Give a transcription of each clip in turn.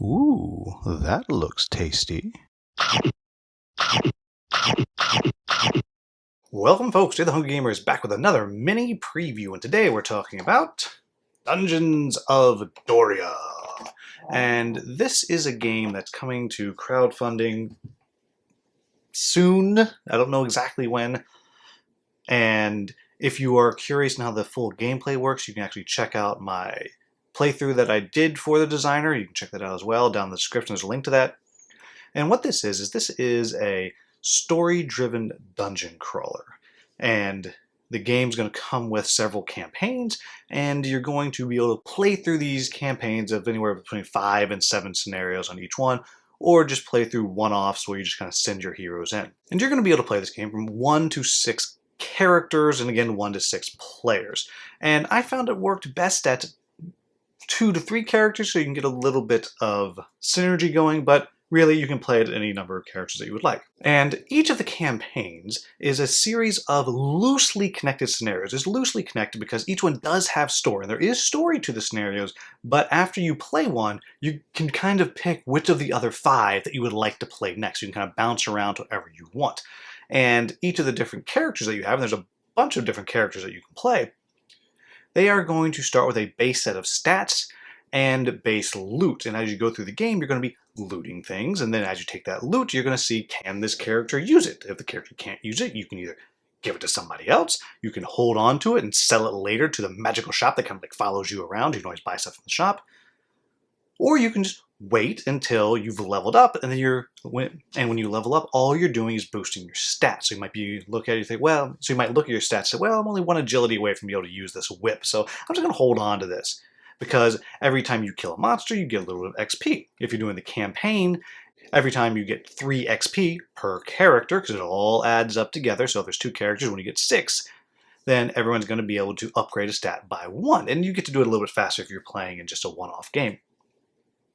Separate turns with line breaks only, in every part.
Ooh, that looks tasty. Welcome folks to The Hungry Gamers, back with another mini preview, and today we're talking about Dungeons of Doria. And this is a game that's coming to crowdfunding soon. I don't know exactly when. And if you are curious on how the full gameplay works, you can actually check out my playthrough that I did for the designer. You can check that out as well. Down in the description there's a link to that. And what this is a story-driven dungeon crawler. And the game's going to come with several campaigns, and you're going to be able to play through these campaigns of anywhere between 5 and 7 scenarios on each one, or just play through one-offs where you just kind of send your heroes in. And you're going to be able to play this game from 1 to 6 characters, and again 1 to 6 players. And I found it worked best at 2 to 3 characters, so you can get a little bit of synergy going, but really, you can play it any number of characters that you would like. And each of the campaigns is a series of loosely connected scenarios. It's loosely connected because each one does have story. And there is story to the scenarios, but after you play one, you can kind of pick which of the other 5 that you would like to play next. You can kind of bounce around to whatever you want. And each of the different characters that you have, and there's a bunch of different characters that you can play, they are going to start with a base set of stats and base loot. And as you go through the game, you're going to be looting things, and then as you take that loot, you're going to see, can this character use it? If the character can't use it, you can either give it to somebody else, you can hold on to it and sell it later to the magical shop that kind of like follows you around. You can always buy stuff from the shop. Or you can just wait until you've leveled up, and then when you level up, all you're doing is boosting your stats. So you might look at it and think, well, so you might look at your stats and say, well, I'm only 1 agility away from being able to use this whip, so I'm just going to hold on to this. Because every time you kill a monster, you get a little bit of XP. If you're doing the campaign, every time you get 3 XP per character, because it all adds up together. So if there's 2 characters, when you get 6, then everyone's going to be able to upgrade a stat by 1. And you get to do it a little bit faster if you're playing in just a one-off game.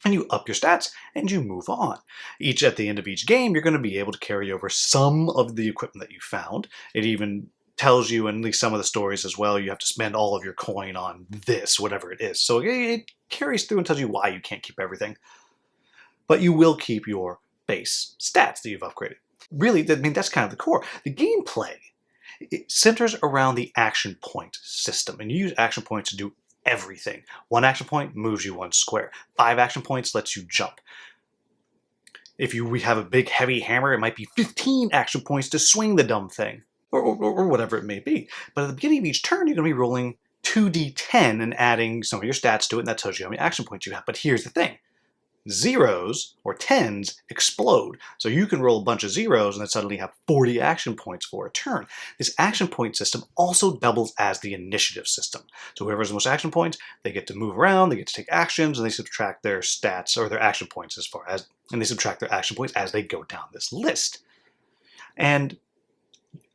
And you up your stats, and you move on. At the end of each game, you're going to be able to carry over some of the equipment that you found. It even tells you, in at least some of the stories as well, you have to spend all of your coin on this, whatever it is. So it carries through and tells you why you can't keep everything. But you will keep your base stats that you've upgraded. Really, that's kind of the core. The gameplay, it centers around the action point system, and you use action points to do everything. 1 action point moves you 1 square. 5 action points lets you jump. If we have a big heavy hammer, it might be 15 action points to swing the dumb thing. Or whatever it may be. But at the beginning of each turn, you're going to be rolling 2d10 and adding some of your stats to it, and that tells you how many action points you have. But here's the thing. Zeros, or 10s, explode. So you can roll a bunch of zeros and then suddenly have 40 action points for a turn. This action point system also doubles as the initiative system. So whoever has the most action points, they get to move around, they get to take actions, and they subtract their stats, or their action points and they subtract their action points as they go down this list. And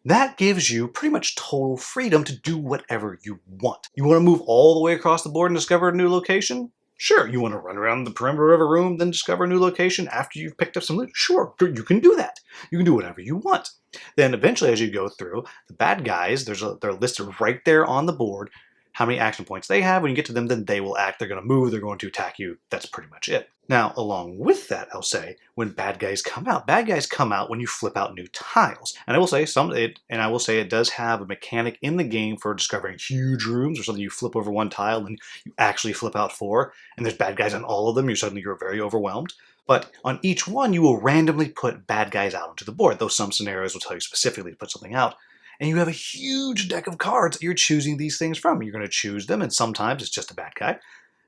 that gives you pretty much total freedom to do whatever you want. You want to move all the way across the board and discover a new location? Sure. You want to run around the perimeter of a room, then discover a new location after you've picked up some loot? Sure, you can do that. You can do whatever you want. Then eventually, as you go through, the bad guys, they're listed right there on the board, how many action points they have. When you get to them, then they will act. They're going to move. They're going to attack you. That's pretty much it. Now, along with that, I'll say, when bad guys come out when you flip out new tiles. And I will say it does have a mechanic in the game for discovering huge rooms or something. You flip over 1 tile and you actually flip out 4, and there's bad guys on all of them. You're very overwhelmed. But on each one, you will randomly put bad guys out onto the board, though some scenarios will tell you specifically to put something out. And you have a huge deck of cards that you're choosing these things from. You're going to choose them, and sometimes it's just a bad guy.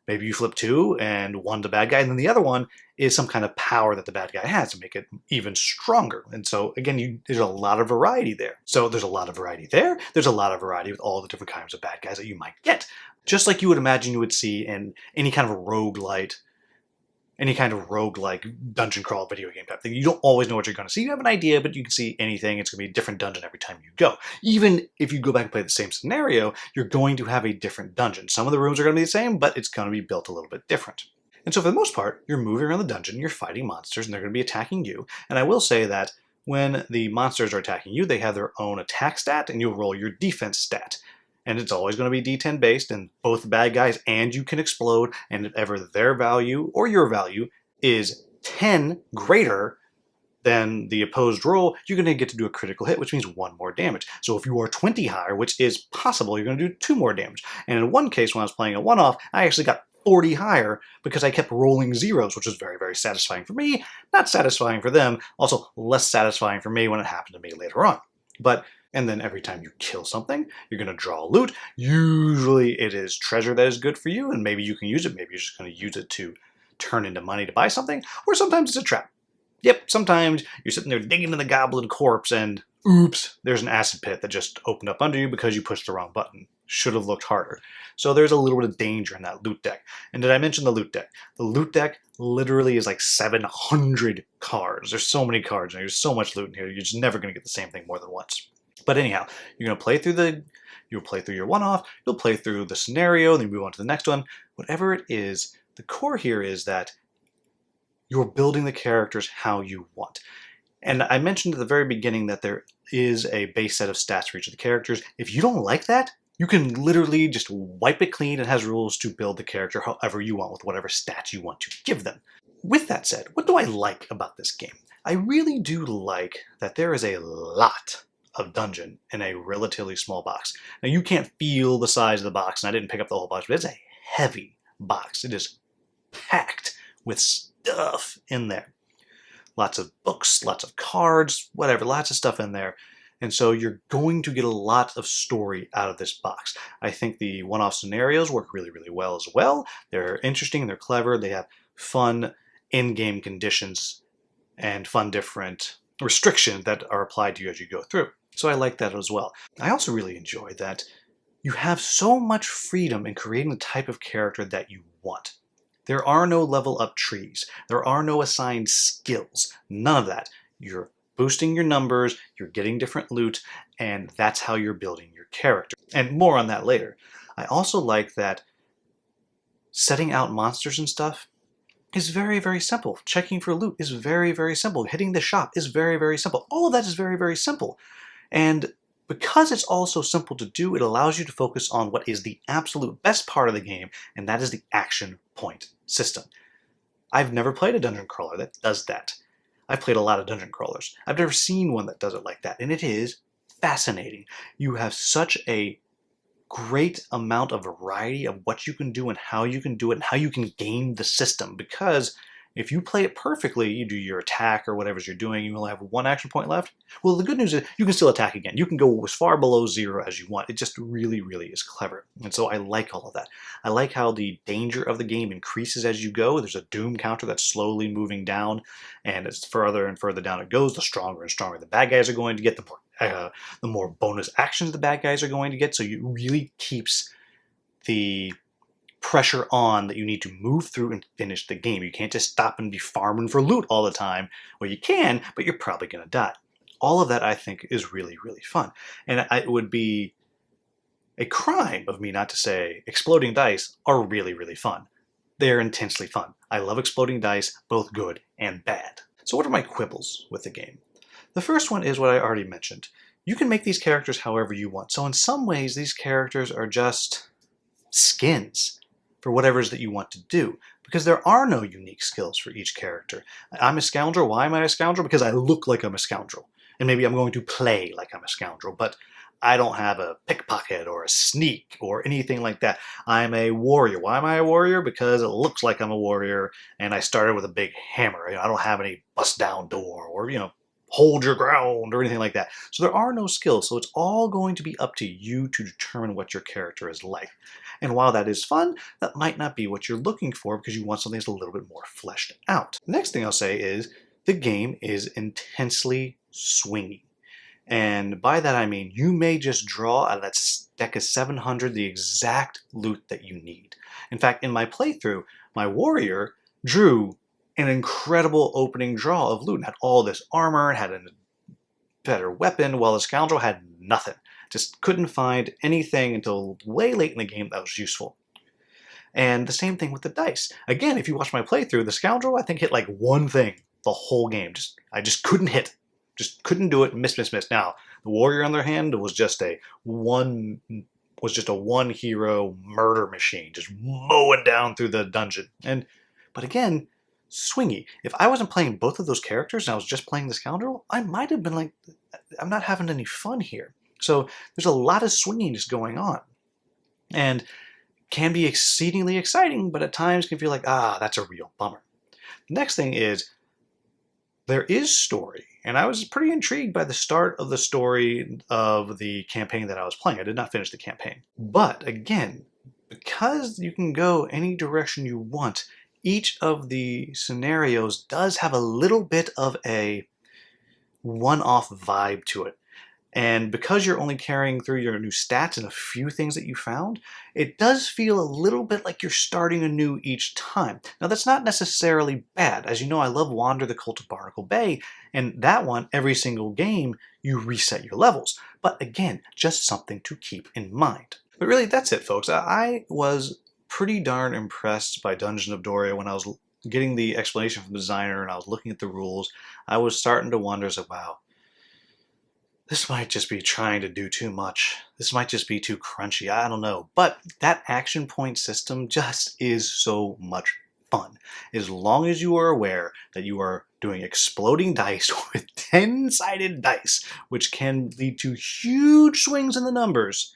Maybe you flip 2, and 1's the bad guy, and then the other one is some kind of power that the bad guy has to make it even stronger. And so, again, there's a lot of variety there. So there's a lot of variety there. There's a lot of variety with all the different kinds of bad guys that you might get. Just like you would imagine you would see in any kind of roguelite dungeon crawl video game type thing. You don't always know what you're going to see. You have an idea, but you can see anything. It's going to be a different dungeon every time you go. Even if you go back and play the same scenario, you're going to have a different dungeon. Some of the rooms are going to be the same, but it's going to be built a little bit different. And so for the most part, you're moving around the dungeon, you're fighting monsters, and they're going to be attacking you. And I will say that when the monsters are attacking you, they have their own attack stat, and you'll roll your defense stat. And it's always going to be D10 based, and both the bad guys and you can explode, and if ever their value or your value is 10 greater than the opposed roll, you're going to get to do a critical hit, which means 1 more damage. So if you are 20 higher, which is possible, you're going to do 2 more damage. And in one case, when I was playing a one-off, I actually got 40 higher because I kept rolling zeros, which was very, very satisfying for me, not satisfying for them, also less satisfying for me when it happened to me later on. And then every time you kill something, you're going to draw loot. Usually it is treasure that is good for you, and maybe you can use it. Maybe you're just going to use it to turn into money to buy something, or sometimes it's a trap. Yep, sometimes you're sitting there digging in the goblin corpse and oops, there's an acid pit that just opened up under you because you pushed the wrong button. Should have looked harder. So there's a little bit of danger in that loot deck. And did I mention the loot deck? The loot deck literally is like 700 cards. There's so many cards and there's so much loot in here, you're just never going to get the same thing more than once. But anyhow, you're going to play through you'll play through your one-off, you'll play through the scenario, then you move on to the next one. Whatever it is, the core here is that you're building the characters how you want. And I mentioned at the very beginning that there is a base set of stats for each of the characters. If you don't like that, you can literally just wipe it clean. It has rules to build the character however you want with whatever stats you want to give them. With that said, what do I like about this game? I really do like that there is a lot of dungeon in a relatively small box. Now you can't feel the size of the box, and I didn't pick up the whole box, but it's a heavy box. It is packed with stuff in there. Lots of books, lots of cards, whatever, lots of stuff in there. And so you're going to get a lot of story out of this box. I think the one-off scenarios work really, really well as well. They're interesting, they're clever, they have fun in-game conditions and fun different restrictions that are applied to you as you go through. So I like that as well. I also really enjoy that you have so much freedom in creating the type of character that you want. There are no level up trees. There are no assigned skills. None of that. You're boosting your numbers, you're getting different loot, and that's how you're building your character. And more on that later. I also like that setting out monsters and stuff is very, very simple. Checking for loot is very, very simple. Hitting the shop is very, very simple. All of that is very, very simple. And because it's all so simple to do, it allows you to focus on what is the absolute best part of the game, and that is the action point system. I've never played a dungeon crawler that does that. I've played a lot of dungeon crawlers. I've never seen one that does it like that, and it is fascinating. You have such a great amount of variety of what you can do and how you can do it and how you can game the system, because if you play it perfectly, you do your attack or whatever you're doing, you only have 1 action point left. Well, the good news is you can still attack again. You can go as far below 0 as you want. It just really, really is clever. And so I like all of that. I like how the danger of the game increases as you go. There's a doom counter that's slowly moving down, and as further and further down it goes, the stronger and stronger the bad guys are going to get, the more bonus actions the bad guys are going to get. So it really keeps the pressure on that you need to move through and finish the game. You can't just stop and be farming for loot all the time. Well, you can, but you're probably going to die. All of that, I think, is really, really fun. And it would be a crime of me not to say exploding dice are really, really fun. They're intensely fun. I love exploding dice, both good and bad. So what are my quibbles with the game? The first one is what I already mentioned. You can make these characters however you want. So in some ways, these characters are just skins for whatever it is that you want to do, because there are no unique skills for each character. I'm a scoundrel. Why am I a scoundrel? Because I look like I'm a scoundrel. And maybe I'm going to play like I'm a scoundrel, but I don't have a pickpocket or a sneak or anything like that. I'm a warrior. Why am I a warrior? Because it looks like I'm a warrior, and I started with a big hammer. I don't have any bust down door or, hold your ground or anything like that. So there are no skills. So it's all going to be up to you to determine what your character is like. And while that is fun, that might not be what you're looking for because you want something that's a little bit more fleshed out. The next thing I'll say is the game is intensely swingy. And by that I mean you may just draw out of that deck of 700 the exact loot that you need. In fact, in my playthrough, my warrior drew an incredible opening draw of loot. It had all this armor, it had a better weapon, while the scoundrel had nothing. Just couldn't find anything until way late in the game that was useful. And the same thing with the dice. Again, if you watch my playthrough, the scoundrel I think hit like one thing the whole game. I just couldn't hit. Just couldn't do it. Miss. Now, the warrior on the other hand was just a one hero murder machine, just mowing down through the dungeon. But again, swingy. If I wasn't playing both of those characters and I was just playing the scoundrel, I might have been like, I'm not having any fun here. So there's a lot of swinginess going on. And can be exceedingly exciting, but at times can feel like, that's a real bummer. The next thing is, there is story. And I was pretty intrigued by the start of the story of the campaign that I was playing. I did not finish the campaign. But again, because you can go any direction you want, each of the scenarios does have a little bit of a one-off vibe to it. And because you're only carrying through your new stats and a few things that you found, it does feel a little bit like you're starting anew each time. Now, that's not necessarily bad. As you know, I love Wander the Cult of Barnacle Bay, and that one, every single game, you reset your levels. But again, just something to keep in mind. But really, that's it, folks. I was pretty darn impressed by Dungeon of Doria when I was getting the explanation from the designer and I was looking at the rules. I was starting to wonder, wow, this might just be trying to do too much. This might just be too crunchy. I don't know. But that action point system just is so much fun. As long as you are aware that you are doing exploding dice with 10-sided dice, which can lead to huge swings in the numbers,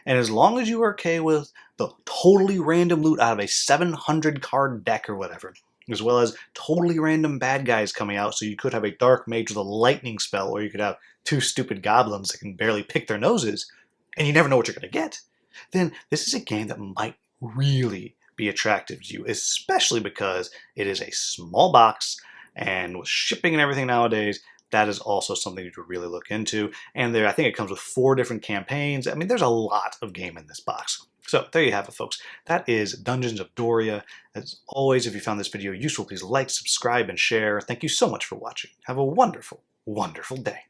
and as long as you are okay with the totally random loot out of a 700 card deck or whatever, as well as totally random bad guys coming out, so you could have a dark mage with a lightning spell, or you could have two stupid goblins that can barely pick their noses, and you never know what you're going to get, then this is a game that might really be attractive to you, especially because it is a small box, and with shipping and everything nowadays, that is also something to really look into. And I think it comes with 4 different campaigns. I mean, there's a lot of game in this box. So there you have it, folks. That is Dungeons of Doria. As always, if you found this video useful, please like, subscribe, and share. Thank you so much for watching. Have a wonderful, wonderful day.